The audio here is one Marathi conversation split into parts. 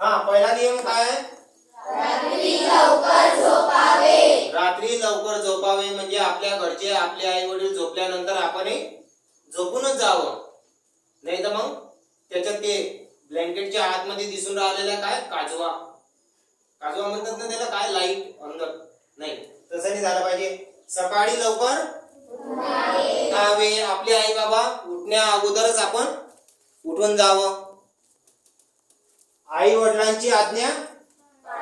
हा, पहिला नियम काय आहे? रात्री लवकर झोपावे. रात्री लवकर झोपावे म्हणजे आपल्या घरचे, आपले आई वडील झोपल्यानंतर आपणही झोपूनच जावं. नाही तर मग त्याच्यात ते ब्लँकेटच्या आतमध्ये दिसून राहिलेला काय काजवा काजवा म्हणतात ना त्याला, काय लाईट अंदर, नाही तसं नाही झालं पाहिजे. सकाळी लवकर उठावे. आपले आई बाबा उठण्या अगोदरच आपण उठून जावं. आई वडिलांची आज्ञा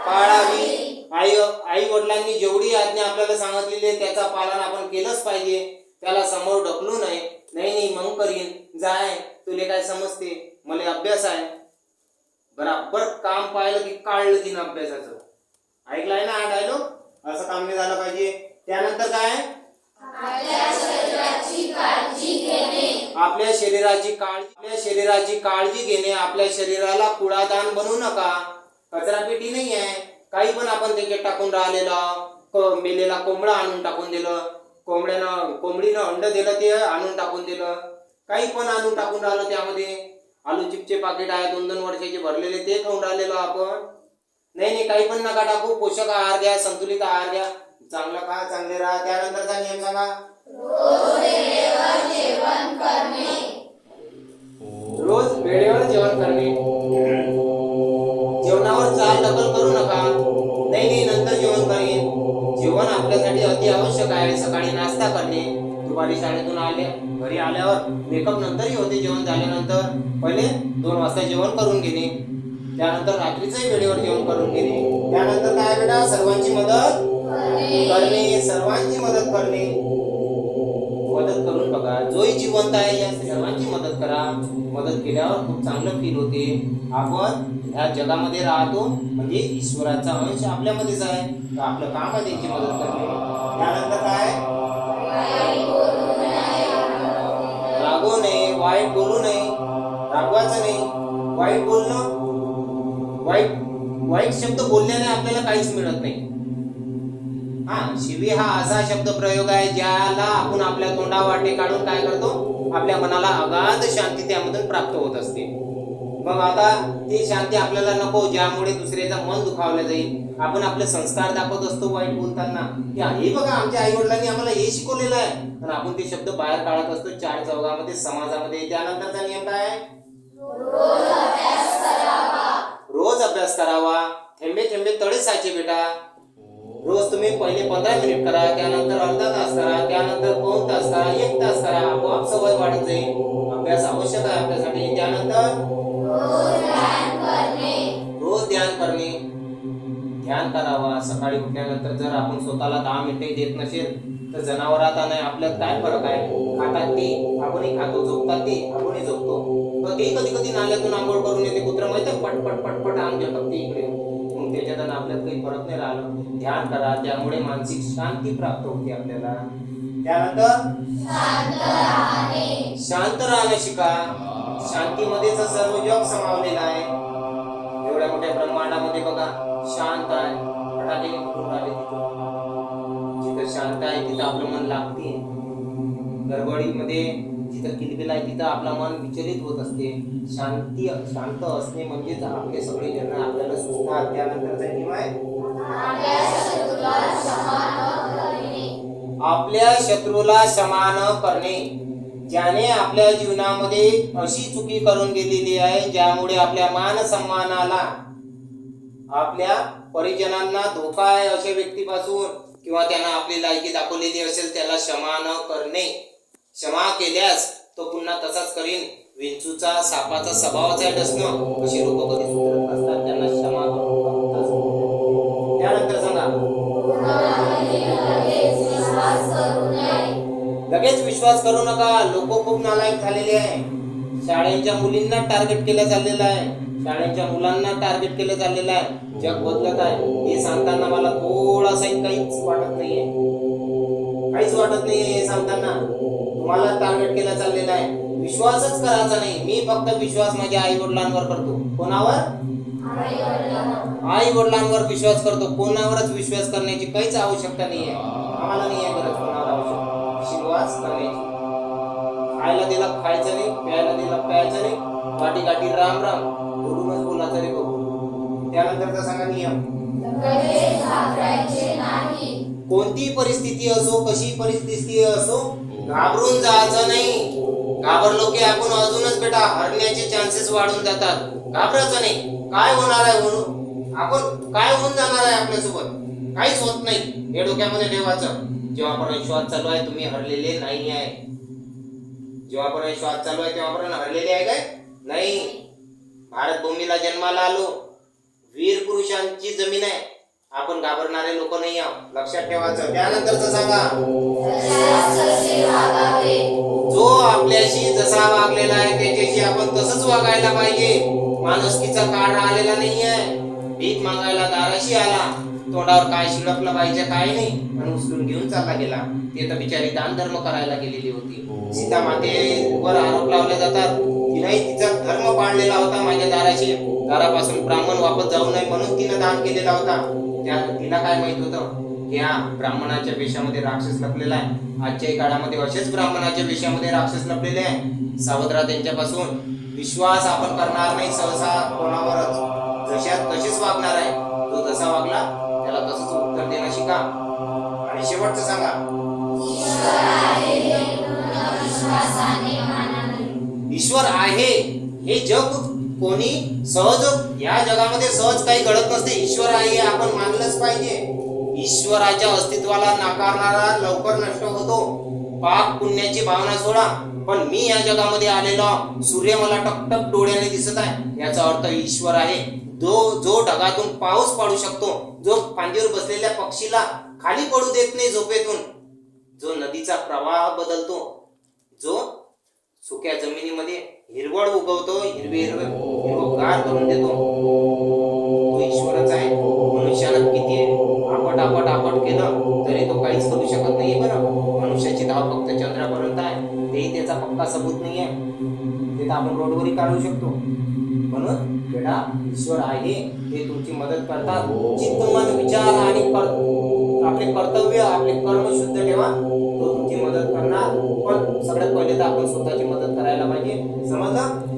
पाळावी. आई वडिलांनी जेवढी आज्ञा आपल्याला सांगितलेली आहे त्याचा पालन आपण केलंच पाहिजे. त्याला समोर ढकलू नये. नाही मग करीन, जाय तुले काय समजते, मला अभ्यास आहे. बराबर काम पाहिलं की काढलं तिनं अभ्यासाचं. ऐकलाय ना हा डायलॉग? असं काम नाही झालं पाहिजे. त्यानंतर काय? आपल्या शरीराची काळजी घेणे. आपल्या शरीराची काळजी घेणे. आपल्या शरीराला कुडादान बनवू नका. कचरा पेटी नाही आहे. काही पण आपण त्याच्यात टाकून राहिलेला मेलेला कोंबडा आणून टाकून दिलं, कोंबडीनं अंड दिलं ते आणून टाकून दिलं, काही पण आणून टाकून राहिलं. त्यामध्ये आलू चिप्सचे पाकिट आहे 2-2 वर्षाचे भरलेले, ते खाऊन राहिलेलो आपण. नाही काही पण नका टाकू. पोषक आहार घ्या, संतुलित आहार घ्या, चांगलं खा, चांगले राहा. त्यानंतरचा नियम सांगा. रोज वेळेवर जेवण करणे. रोज वेळेवर जेवण करणे. जेवणावर चाल ढकल करू नका. नाही नंतर जेवण करेन. जेवण आपल्यासाठी अति आवश्यक आहे. सकाळी नाश्ता करणे, दुपारी शाळेतून घरी आल्यावर मेकअप नंतरही होते. जेवण झाल्यानंतर पहिले 2 वाजता जेवण करून घेणे. त्यानंतर रात्रीचंही वेळेवर जेवण करून घेणे. त्यानंतर काय बेटा? सर्वांची मदत करणे. सर्वांची मदत करणे. मदत करून बघा. जोही जिवंत आहे या सर्वांची मदत करा. मदत केल्यावर खूप चांगलं फील होते. आपण ह्या जगामध्ये राहतो म्हणजे ईश्वराचा अंश आपल्यामध्येच आहे. तर आपलं काम आहे त्यांची मदत करणे. त्यानंतर काय? रागवू नये, वाईट बोलू नये. रागवायचं नाही. वाईट बोलणं, वाईट शब्द बोलल्याने आपल्याला काहीच मिळत नाही. शिवी हा असा शब्द प्रयोग आहे ज्याला आपण आपल्या तोंडावाटे काढून काय करतो? आपल्या मनाला अगाध शांती त्यामधून प्राप्त होत असते. मग आता ती शांती आपल्याला नको, ज्यामुळे दुसऱ्याचं मन दुखावलं जाईल. आपण आपले संस्कार दाखवत असतो वाईट बोलताना. हे बघा आमच्या आई वडिलांनी आम्हाला हे शिकवलेलं आहे, आणि आपण ते शब्द बाहेर काढत असतो चार चौघामध्ये, समाजामध्ये. त्यानंतरचा नियम काय? रोज अभ्यास करावा. थेंबे थेंबे तळे साचे बेटा. रोज तुम्ही पहिले 15 मिनिट करा, त्यानंतर अर्धा तास करा, त्यानंतर 2 तास करा, 1 तास करा. आपोआप सवय वाढत जाईल. अभ्यास आवश्यक आहे आपल्यासाठी. त्यानंतर रोज ध्यान करणे. ध्यान करावा. सकाळी उठल्यानंतर जर आपण स्वतःला 10 मिनिटे देत नसेल तर जनावरात आणि आपल्यात काय फरक आहे? खातात ते, आपणही खातो. झोपतात ते, आपणही झोपतो. ते कधी नाल्यातून आंघोळ करून येते कुत्र, माहिती आहे? पटपट अंग घेतात ते इकडे. मग त्याच्यात आपल्यात काही फरक नाही राहिलं. ध्यान करा, त्यामुळे मानसिक शांती प्राप्त होते आपल्याला. त्यानंतर शांत राहणं शिका. शांतीमध्येच सर्व जग समावलेलं आहे. एवढ्या मोठ्या ब्रह्मांडामध्ये बघा शांत आहे. फटाके फुटून राहिले तिथं. जिथं शांत आहे तिथं आपलं मन लागते. गडबडीमध्ये जिथं किलबिल आहे तिथं आपलं मन विचलित होत असते. शांत असणे म्हणजेच आपले सगळे निर्णय आपल्याला सुचतात. त्यानंतरचा नियम आहे आपल्या शत्रूला क्षमा न करणे. ज्याने आपल्या जीवनामध्ये अशी चुकी करून गेलेली आहे ज्यामुळे आपल्या मान सन्मानाला, आपल्या परिजनांना धोका आहे, अशा व्यक्तीपासून किंवा त्यानं आपली लायकी दाखवलेली असेल त्याला क्षमा न करणे. क्षमा केल्यास तो पुन्हा तसाच करीन. विंचूचा सापाचा स्वभावच आहे डसणं. अशी लोक कधी सुधरत नसतात. त्यांना क्षमा करून. त्यानंतर सांगा लगेच विश्वास करू नका. लोक खूप नालायक झालेले आहे. शाळेच्या मुलींना टार्गेट केलं चाललेलं आहे. शाळेच्या मुलांना टार्गेट केलं चाललेलं आहे. जग बदलत आहे हे सांगताना मला थोडासाही काहीच वाटत नाहीये. हे सांगताना तुम्हाला टार्गेट केलं चाललेलं आहे. विश्वासच करायचा नाही. मी फक्त विश्वास माझ्या आई वडिलांवर करतो. कोणावर? आई वडिलांवर विश्वास करतो. कोणावरच विश्वास करण्याची काहीच आवश्यकता नाहीये. आम्हाला नाही आहे गरज कोणावर विश्वास करण्याची. खायला दिला खायचं नाही, प्यायला दिला प्यायचं नाही, गाठी राम बोलूनच बोलायचं रे बघू. त्यानंतरचा सांगा नियम. लगेच घाबरायचे नाही. कोणती परिस्थिती असो, कशी परिस्थिती असो, घाबरून जायचं नाही. घाबरलो की आपण अजूनच बेटा हरण्याचे चान्सेस वाढून जातात. घाबरायचं नाही. काय होणार आहे म्हणून आपण काय होऊन जाणार आहे आपल्यासोबत, काहीच होत नाही हे डोक्यामध्ये ठेवायचं. जेव्हापर्यंत श्वास चालू आहे तुम्ही हरलेले नाही आहे. जेव्हापर्यंत श्वास चालू आहे तेव्हापर्यंत हरलेले आहे काय नाही. भारत भूमीला जन्माला आलो, वीर पुरुषांची जमीन आहे. आपण घाबरणारे लोक नाही आहोत, लक्षात ठेवायचं. त्यानंतरच सांगा, जशास तसे वागावे. जो आपल्याशी जसा वागलेला आहे त्याच्याशी आपण तसंच वागायला पाहिजे. माणुसकीचा काळ राहिलेला नाही आहे. भीक मागायला दाराशी आला, तोंडावर काय शिडपलं पाहिजे काय नाही आणि उचलून घेऊन चालला गेला. ते तर बिचारी दान धर्म करायला गेलेली होती. सीता मातेवर आरोप लावले जातात, तिने तिचा धर्म पाळलेला होता. माझ्या दारापासून ब्राह्मण वापस जाऊ नये म्हणून तिनं दान केलेला होता. तिला काय माहित होतं की हा ब्राह्मणाच्या वेशामध्ये राक्षस लपलेला आहे. आजच्याही काळामध्ये असेच ब्राह्मणाच्या वेशामध्ये राक्षस लपलेले आहे. सावध राहा त्यांच्यापासून. विश्वास आपण करणार नाही सहसा कोणावरच. जशात तसेच वागणार आहे. जो जसा वागला त्याला तसंच उत्तर देणं शिका. आणि शेवटचं सांगा, ईश्वर आहे हे पूर्ण विश्वासाने मानावे. ईश्वर आहे हे जग कोणी सहज, या जगामध्ये सहज काही घडत नसते. ईश्वर आहे हे आपण मानलंच पाहिजे. ईश्वराच्या अस्तित्वाला नाकारणारा लवकर नष्ट होतो. पाप पुण्याची भावना सोडा, पण मी या जगामध्ये आलेलो, सूर्य मला टकटक डोळ्याने दिसत आहे, याचा अर्थ ईश्वर आहे. जो ढगातून पाऊस पाडू शकतो, जो फांदीवर बसलेल्या पक्षीला खाली पडू देत नाही झोपेतून, जो नदीचा प्रवाह बदलतो, जो सुक्या जमिनीमध्ये हिरवळ उगवतो, हिरवगार करून देतो, तो ईश्वरच आहे. मनुष्यानं किती आपट केलं तरी तो काहीच करू शकत नाही. बरं, मनुष्याची धाव फक्त चंद्रापर्यंत आहे, तेही त्याचा पक्का सबूत नाही आहे. ते तर आपण रोडवरही काढू शकतो. म्हणून बेटा ईश्वर आहे ते तुमची मदत करतात. चित्त मन विचार आणि आपले कर्तव्य, आपले कर्म शुद्ध ठेवा, तो तुमची मदत करणार. पण सगळ्यात पहिले तर आपण स्वतःची मदत करायला पाहिजे. समजलं?